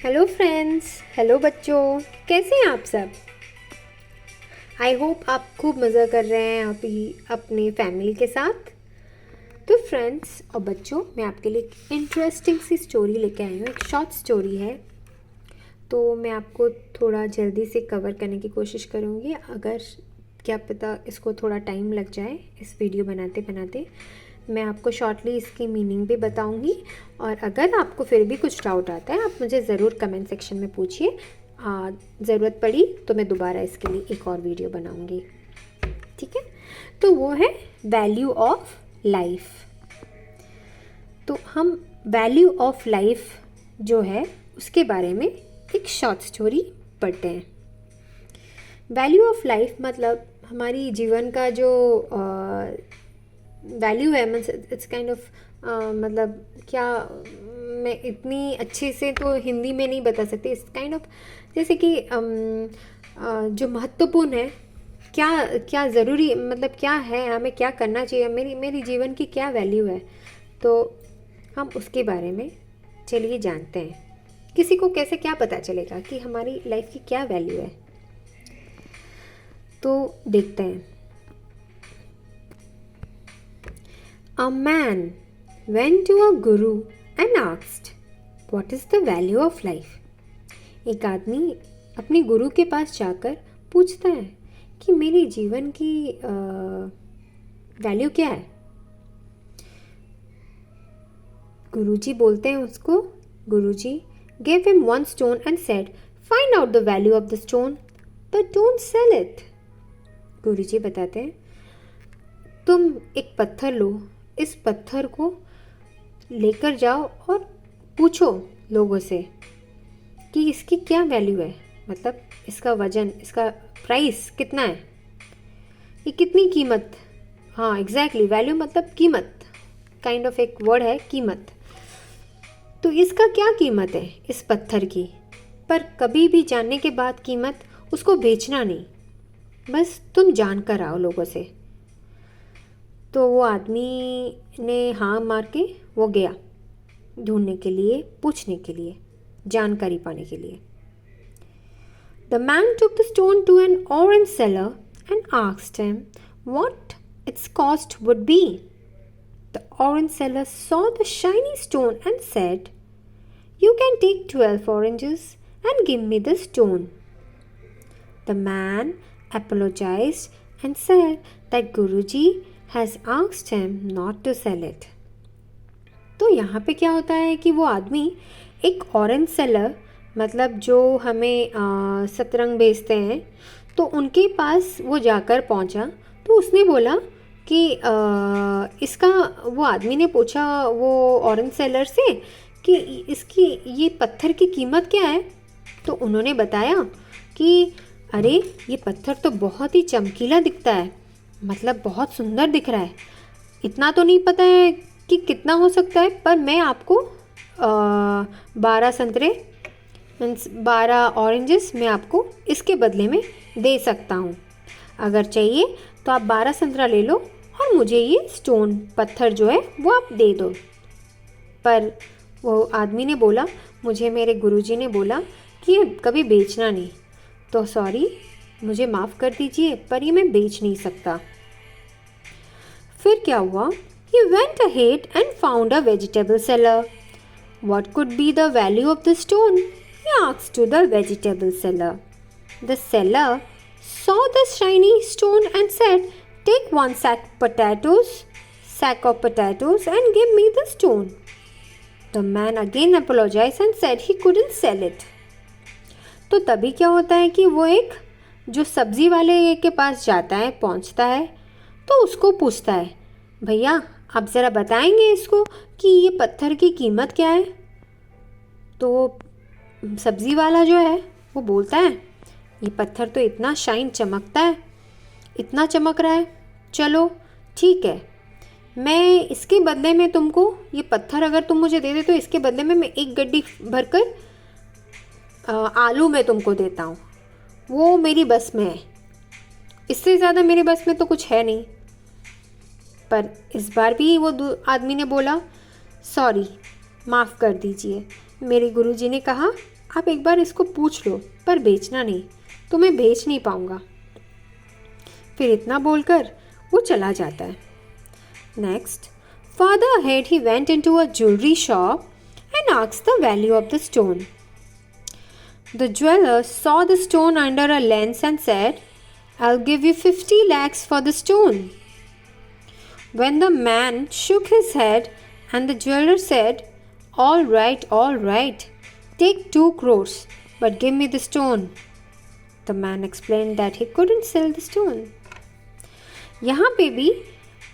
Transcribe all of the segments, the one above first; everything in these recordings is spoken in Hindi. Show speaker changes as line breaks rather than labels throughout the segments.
हेलो फ्रेंड्स, हेलो बच्चों, कैसे हैं आप सब। आई होप आप खूब मज़ा कर रहे हैं अभी अपनी फैमिली के साथ। तो फ्रेंड्स और बच्चों, मैं आपके लिए एक इंटरेस्टिंग सी स्टोरी लेके आई हूँ। एक शॉर्ट स्टोरी है, तो मैं आपको थोड़ा जल्दी से कवर करने की कोशिश करूँगी। अगर क्या पता इसको थोड़ा टाइम लग जाए इस वीडियो बनाते बनाते, मैं आपको शॉर्टली इसकी मीनिंग भी बताऊंगी। और अगर आपको फिर भी कुछ डाउट आता है, आप मुझे ज़रूर कमेंट सेक्शन में पूछिए। ज़रूरत पड़ी तो मैं दोबारा इसके लिए एक और वीडियो बनाऊंगी, ठीक है। तो वो है वैल्यू ऑफ लाइफ। तो हम वैल्यू ऑफ लाइफ जो है उसके बारे में एक शॉर्ट स्टोरी पढ़ते हैं। वैल्यू ऑफ लाइफ मतलब हमारी जीवन का जो वैल्यू है, मीन्स इट्स काइंड ऑफ मतलब क्या, मैं इतनी अच्छे से तो हिंदी में नहीं बता सकती। इट्स काइंड ऑफ जैसे कि जो महत्वपूर्ण है, क्या क्या ज़रूरी, मतलब क्या है, हमें क्या करना चाहिए, मेरी मेरी जीवन की क्या वैल्यू है, तो हम उसके बारे में चलिए जानते हैं। किसी को कैसे क्या पता चलेगा कि हमारी लाइफ की क्या वैल्यू है, तो देखते हैं। A man went to a guru and asked, "What is the value of life?" एक आदमी अपने गुरु के पास जाकर पूछता है कि मेरे जीवन की वैल्यू क्या है। गुरुजी बोलते हैं उसको, गुरुजी gave him one stone and said, "Find out the value of the stone, but don't sell it." गुरुजी बताते हैं, तुम एक पत्थर लो, इस पत्थर को लेकर जाओ और पूछो लोगों से कि इसकी क्या वैल्यू है, मतलब इसका वजन, इसका प्राइस कितना है, ये कितनी कीमत। हाँ एग्जैक्टली, वैल्यू मतलब कीमत, काइंड ऑफ एक वर्ड है कीमत। तो इसका क्या कीमत है इस पत्थर की, पर कभी भी जानने के बाद कीमत उसको बेचना नहीं, बस तुम जान कर आओ लोगों से। तो वो आदमी ने हाँ मार के वो गया ढूंढने के लिए, पूछने के लिए, जानकारी पाने के लिए। The man took the stone to an orange seller and asked him what its cost would be. The orange seller saw the shiny stone and said, "You can take 12 oranges and give me the stone." The man apologized and said that Guruji has asked him not to sell it. तो यहाँ पे क्या होता है कि वो आदमी एक ऑरेंज सेलर, मतलब जो हमें सतरंग बेचते हैं, तो उनके पास वो जाकर पहुँचा। तो उसने बोला कि इसका, वो आदमी ने पूछा वो ऑरेंज सेलर से कि इसकी, ये पत्थर की कीमत क्या है। तो उन्होंने बताया कि अरे ये पत्थर तो बहुत ही चमकीला दिखता है, मतलब बहुत सुंदर दिख रहा है। इतना तो नहीं पता है कि कितना हो सकता है, पर मैं आपको 12 संतरे, मीन्स 12 ऑरेंजेस मैं आपको इसके बदले में दे सकता हूँ। अगर चाहिए तो आप 12 संतरा ले लो और मुझे ये स्टोन, पत्थर जो है वो आप दे दो। पर वो आदमी ने बोला, मुझे मेरे गुरुजी ने बोला कि ये कभी बेचना नहीं, तो सॉरी, मुझे माफ़ कर दीजिए, पर ये मैं बेच नहीं सकता। फिर क्या हुआ? He went ahead and found a vegetable seller. What could be the value of the stone? He asked to the vegetable seller. The seller saw the shiny stone and said, "Take one sack of potatoes and give me the stone." The man again apologized and said he couldn't sell it. तो तभी क्या होता है कि वो एक जो सब्जी वाले के पास जाता है, पहुंचता है, तो उसको पूछता है, भैया आप ज़रा बताएंगे इसको कि ये पत्थर की कीमत क्या है। तो सब्ज़ी वाला जो है वो बोलता है, ये पत्थर तो इतना शाइन चमकता है, इतना चमक रहा है, चलो ठीक है, मैं इसके बदले में तुमको ये पत्थर अगर तुम मुझे दे दे तो इसके बदले में मैं एक गड्डी भरकर आलू मैं तुमको देता हूँ, वो मेरी बस में है, इससे ज़्यादा मेरे बस में तो कुछ है नहीं। पर इस बार भी वो आदमी ने बोला, सॉरी, माफ़ कर दीजिए, मेरे गुरुजी ने कहा आप एक बार इसको पूछ लो, पर बेचना नहीं, तो मैं बेच नहीं पाऊँगा। फिर इतना बोलकर वो चला जाता है। Next, farther ahead he went into a jewelry shop and asked the value of the stone. The jeweler saw the stone under a lens and said, I'll give you 50 lakhs for the stone. When the man shook his head and the jeweler said, all right, take 2 crores, but give me the stone. The man explained that he couldn't sell the stone. यहाँ पे भी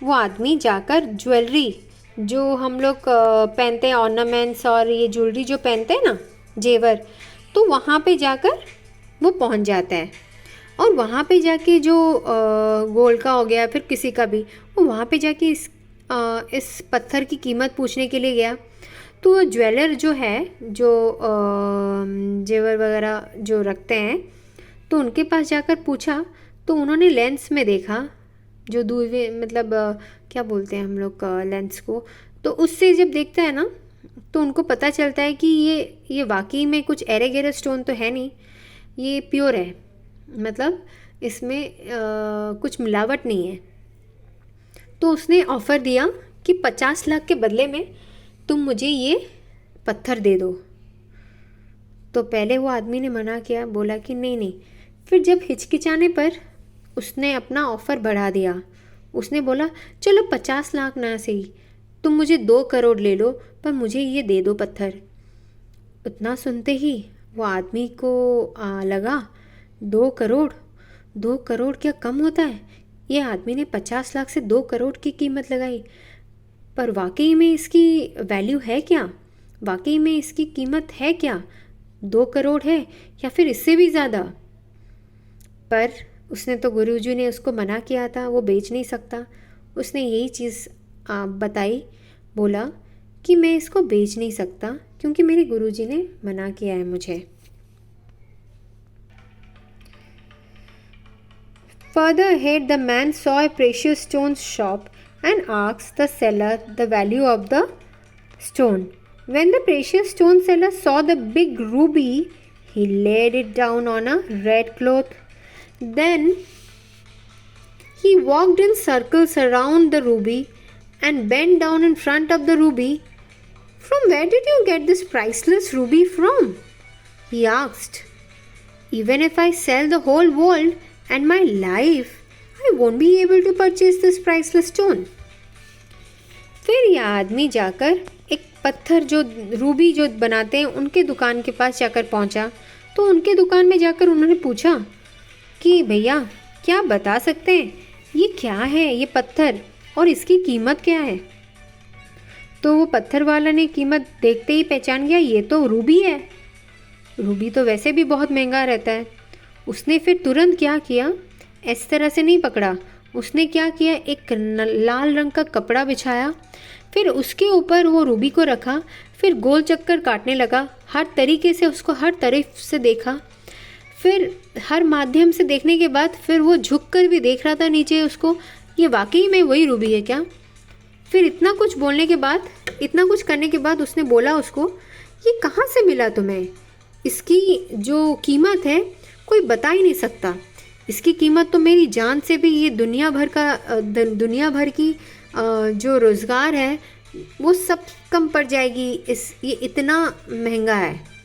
वो आदमी जाकर ज्वेलरी, जो हम लोग पहनते हैं, ऑर्नामेंट्स और ये ज्वेलरी जो पहनते हैं ना, जेवर, तो वहाँ पे जाकर वो पहुँच जाता है। और वहाँ पे जाके जो गोल्ड का हो गया, फिर किसी का भी, वो वहाँ पे जाके इस पत्थर की कीमत पूछने के लिए गया। तो ज्वेलर जो है, जो जेवर वगैरह जो रखते हैं, तो उनके पास जाकर पूछा, तो उन्होंने लेंस में देखा, जो दूर मतलब क्या बोलते हैं हम लोग लेंस को, तो उससे जब देखता है ना, तो उनको पता चलता है कि ये वाकई में कुछ एरे गेरे स्टोन तो है नहीं, ये प्योर है, मतलब इसमें कुछ मिलावट नहीं है। तो उसने ऑफ़र दिया कि 50 लाख के बदले में तुम मुझे ये पत्थर दे दो। तो पहले वो आदमी ने मना किया, बोला कि नहीं। फिर जब हिचकिचाने पर उसने अपना ऑफ़र बढ़ा दिया। उसने बोला चलो 50 लाख ना सही, तुम मुझे 2 करोड़ ले लो, पर मुझे ये दे दो पत्थर। उतना सुनते ही वो आदमी को लगा 2 करोड़ क्या कम होता है? ये आदमी ने 50 लाख से 2 करोड़ की कीमत लगाई, पर वाकई में इसकी वैल्यू है क्या? वाकई में इसकी कीमत है क्या? 2 करोड़ है या फिर इससे भी ज़्यादा? पर उसने तो गुरुजी ने उसको मना किया था, वो बेच नहीं सकता। उसने यही चीज़ बताई, बोला कि मैं इसको बेच नहीं सकता क्योंकि मेरे गुरुजी ने मना किया है मुझे। Further ahead, the man saw a precious stone shop and asked the seller the value of the stone. When the precious stone seller saw the big ruby, he laid it down on a red cloth. Then he walked in circles around the ruby and bent down in front of the ruby. From where did you get this priceless ruby from? He asked. Even if I sell the whole world and my life, I won't be able to purchase this priceless stone. फिर यह आदमी जाकर एक पत्थर जो रूबी जो बनाते हैं उनके दुकान के पास जाकर पहुंचा। तो उनके दुकान में जाकर उन्होंने पूछा कि भैया क्या बता सकते हैं ये क्या है, ये पत्थर, और इसकी कीमत क्या है? तो वो पत्थर वाला ने कीमत देखते ही पहचान गया, ये तो रूबी है। रूबी तो वैसे भी बहुत महंगा रहता है। उसने फिर तुरंत क्या किया, इस तरह से नहीं पकड़ा, उसने क्या किया, एक लाल रंग का कपड़ा बिछाया, फिर उसके ऊपर वो रूबी को रखा, फिर गोल चक्कर काटने लगा, हर तरीके से उसको हर तरफ से देखा। फिर हर माध्यम से देखने के बाद फिर वो झुक कर भी देख रहा था नीचे उसको, ये वाकई में वही रूबी है क्या? फिर इतना कुछ बोलने के बाद, इतना कुछ करने के बाद उसने बोला उसको, ये कहाँ से मिला तुम्हें? इसकी जो कीमत है कोई बता ही नहीं सकता। इसकी कीमत तो मेरी जान से भी, ये दुनिया भर की जो रोज़गार है वो सब कम पड़ जाएगी। ये इतना महंगा है।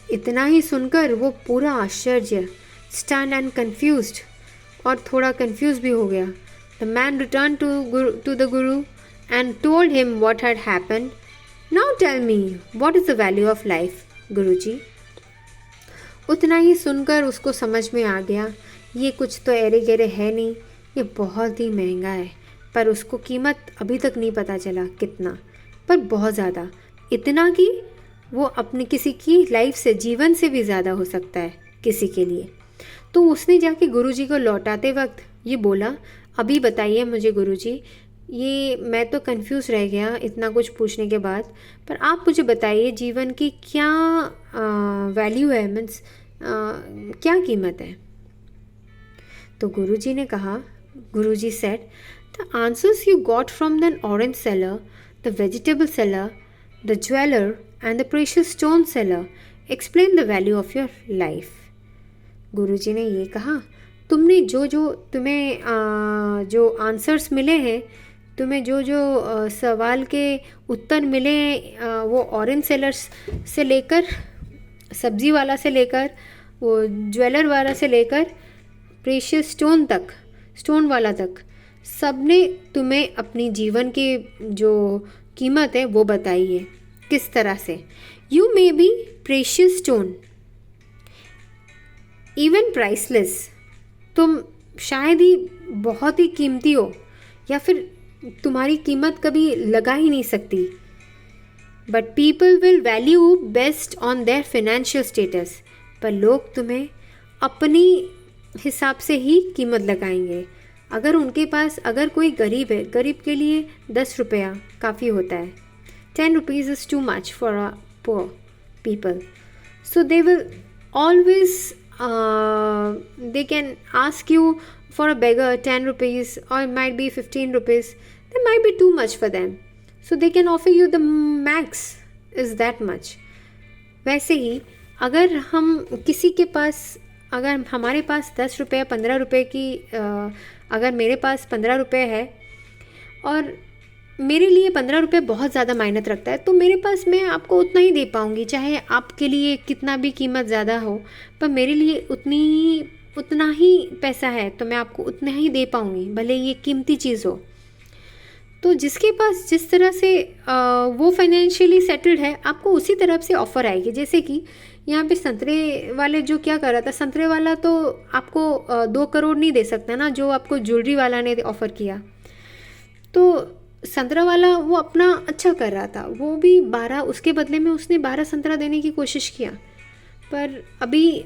इतना ही सुनकर वो पूरा आश्चर्य, स्टन एंड कंफ्यूज्ड, और थोड़ा कंफ्यूज भी हो गया। The man return to the guru and told him what had happened. Now tell me what is the value of life, guruji. उतना ही सुनकर उसको समझ में आ गया, ये कुछ तो एरे गेरे है नहीं, ये बहुत ही महंगा है। पर उसको कीमत अभी तक नहीं पता चला कितना, पर बहुत ज़्यादा, इतना कि वो अपने किसी की लाइफ से, जीवन से भी ज़्यादा हो सकता है किसी के लिए। तो उसने जाके गुरुजी को लौटाते वक्त ये बोला, अभी बताइए मुझे गुरुजी, ये मैं तो कंफ्यूज रह गया इतना कुछ पूछने के बाद, पर आप मुझे बताइए जीवन की क्या वैल्यू है, मीन्स क्या कीमत है? तो गुरुजी ने कहा, guruji said, the answers you got from the orange seller, the vegetable seller, the jeweller and the precious stone seller explain the value of your life. Guruji ने ये कहा, तुमने तुम्हें जो आंसर्स मिले हैं, तुम्हें जो सवाल के उत्तर मिले हैं, वो ऑरेंज सेलर्स से लेकर, सब्जी वाला से लेकर, वो ज्वेलर वाला से लेकर, प्रेशियस स्टोन वाला तक, सब ने तुम्हें अपनी जीवन की जो कीमत है वो बताई है। किस तरह से? You may be precious stone, even priceless, तुम शायद ही बहुत ही कीमती हो, या फिर तुम्हारी कीमत कभी लगा ही नहीं सकती। But people will value best on their financial status, पर लोग तुम्हें अपनी हिसाब से ही कीमत लगाएंगे। अगर उनके पास, अगर कोई गरीब है, गरीब के लिए 10 रुपया काफ़ी होता है। 10 rupees is too much for a poor people. So they will always, they can ask you for a beggar 10 rupees, or it might be 15 rupees. That might be too much for them. So they can offer you the max is that much. वैसे ही अगर हम किसी के पास, अगर हमारे पास 10 रुपये 15 रुपये की, अगर मेरे पास 15 रुपये है और मेरे लिए 15 रुपये बहुत ज़्यादा मायने रखता है, तो मेरे पास मैं आपको उतना ही दे पाऊँगी, चाहे आपके लिए कितना भी कीमत ज़्यादा हो, पर मेरे लिए उतना ही पैसा है तो मैं आपको उतना ही दे पाऊँगी, भले ये कीमती चीज़ हो। तो जिसके पास जिस तरह से वो फाइनेंशियली सेटल्ड है, आपको उसी तरफ से ऑफ़र आएगी। जैसे कि यहाँ पे संतरे वाले जो क्या कर रहा था, संतरे वाला तो आपको 2 करोड़ नहीं दे सकता ना, जो आपको ज्वेलरी वाला ने ऑफ़र किया। तो संतरा वाला वो अपना अच्छा कर रहा था, वो भी 12, उसके बदले में उसने 12 संतरा देने की कोशिश किया, पर अभी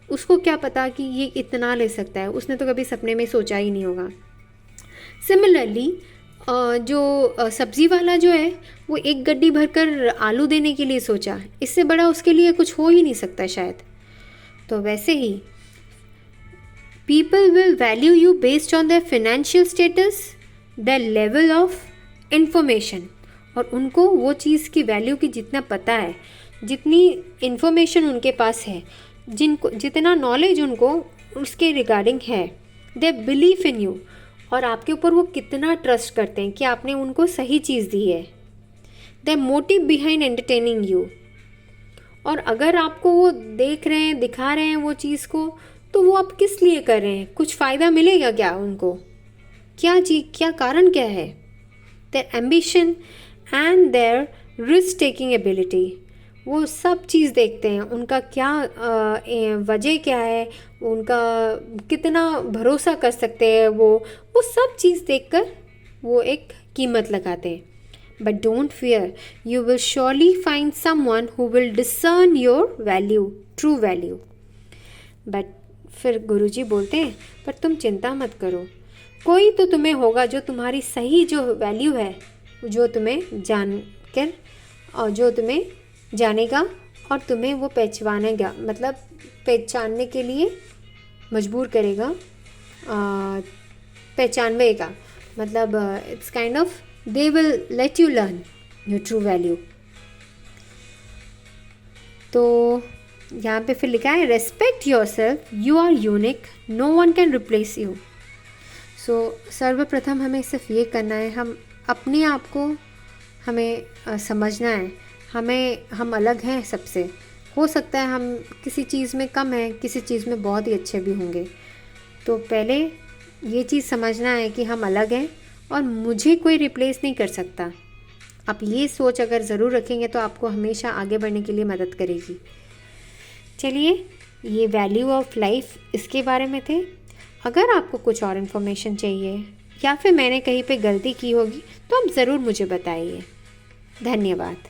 उसको क्या पता कि ये इतना ले सकता है, उसने तो कभी सपने में सोचा ही नहीं होगा। सिमिलरली जो सब्ज़ी वाला जो है, वो एक गड्डी भरकर आलू देने के लिए सोचा, इससे बड़ा उसके लिए कुछ हो ही नहीं सकता शायद। तो वैसे ही people will value you based on their financial status, their level of information, और उनको वो चीज़ की वैल्यू की जितना पता है, जितनी इन्फॉर्मेशन उनके पास है, जितना नॉलेज उनको उसके रिगार्डिंग है, दे बिलीव इन यू, और आपके ऊपर वो कितना ट्रस्ट करते हैं कि आपने उनको सही चीज़ दी है। The motive behind entertaining you, और अगर आपको वो देख रहे हैं, दिखा रहे हैं वो चीज़ को, तो वो आप किस लिए कर रहे हैं? कुछ फ़ायदा मिलेगा क्या उनको? क्या कारण क्या है? Their ambition and their risk taking ability, वो सब चीज़ देखते हैं, उनका क्या वजह क्या है, उनका कितना भरोसा कर सकते हैं, वो सब चीज़ देखकर वो एक कीमत लगाते हैं। But don't fear, you will surely find someone who will discern your value, true value. But फिर गुरुजी बोलते हैं, पर तुम चिंता मत करो, कोई तो तुम्हें होगा जो तुम्हारी सही जो वैल्यू है, जो तुम्हें जानकर और जो तुम्हें जानेगा और तुम्हें वो पहचानेगा, मतलब पहचानने के लिए मजबूर करेगा, पहचानवेगा, मतलब it's kind of they will let you learn your true value. तो यहाँ पे फिर लिखा है, respect yourself, you are unique, no one can replace you. So सर्वप्रथम हमें सिर्फ ये करना है, हम अपने आप को हमें समझना है, हम अलग हैं सबसे। हो सकता है हम किसी चीज़ में कम हैं, किसी चीज़ में बहुत ही अच्छे भी होंगे। तो पहले ये चीज़ समझना है कि हम अलग हैं और मुझे कोई रिप्लेस नहीं कर सकता। आप ये सोच अगर ज़रूर रखेंगे तो आपको हमेशा आगे बढ़ने के लिए मदद करेगी। चलिए, ये वैल्यू ऑफ लाइफ इसके बारे में थे। अगर आपको कुछ और इन्फॉर्मेशन चाहिए या फिर मैंने कहीं पे गलती की होगी तो आप ज़रूर मुझे बताइए। धन्यवाद।